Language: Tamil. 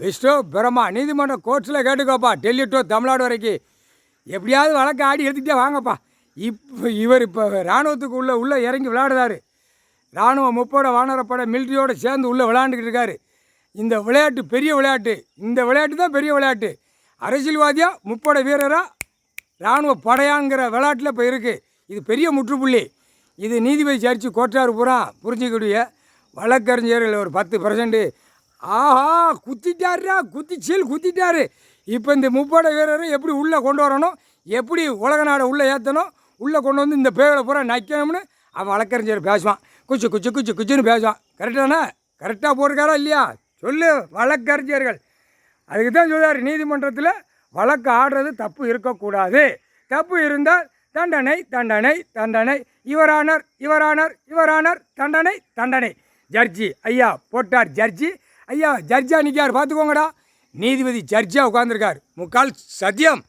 விஷ்ணு பிரம்மா நீதிமன்ற கோர்ட்ஸில் கேட்டுக்கோப்பா, டெல்லி டு தமிழ்நாடு வரைக்கும் எப்படியாவது வழக்கு ஆடி எடுத்துக்கிட்டே வாங்கப்பா. இவர் இப்போ இராணுவத்துக்கு உள்ளே இறங்கி விளையாடுறாரு. இராணுவ முப்போட வானரப்படை மிலிட்ரியோடு சேர்ந்து உள்ளே விளையாண்டுக்கிட்டு இருக்காரு. இந்த விளையாட்டு பெரிய விளையாட்டு. இந்த விளையாட்டு தான் பெரிய விளையாட்டு. அரசியல்வாதியாக முப்போட வீரராக இராணுவ படையாங்கிற விளையாட்டில் இப்போ இருக்குது. இது பெரிய முற்றுப்புள்ளி. இது நீதிபதி ஜட்ஜி கோட்டார் பூரா புரிஞ்சிக்கூடிய வழக்கறிஞர்கள் ஒரு 10%. ஆஹா குத்திட்டாருடா, குத்திட்டாரு. இப்போ இந்த முப்போட வீரரை எப்படி உள்ளே கொண்டு வரணும், எப்படி உலக நாடை உள்ளே ஏற்றணும், உள்ளே கொண்டு வந்து இந்த பேரை பூரா நைக்கணும்னு அவன் வழக்கறிஞர் பேசுவான். குச்சுன்னு பேசுவான். கரெக்டானா? கரெக்டாக போட்டிருக்காரா இல்லையா சொல்லு வழக்கறிஞர்கள். அதுக்கு தான் சொல்கிறார், நீதிமன்றத்தில் வழக்கு ஆடுறது தப்பு இருக்கக்கூடாது. தப்பு இருந்தால் தண்டனை தண்டனை தண்டனை. யுவரானர் தண்டனை. ஜட்ஜி ஐயா போட்டார். ஜட்ஜி ஐயா ஜட்ஜா நிற்கார் பார்த்துக்கோங்கடா. நீதிபதி ஜட்ஜாக உட்காந்துருக்கார். முக்கால் சத்தியம்.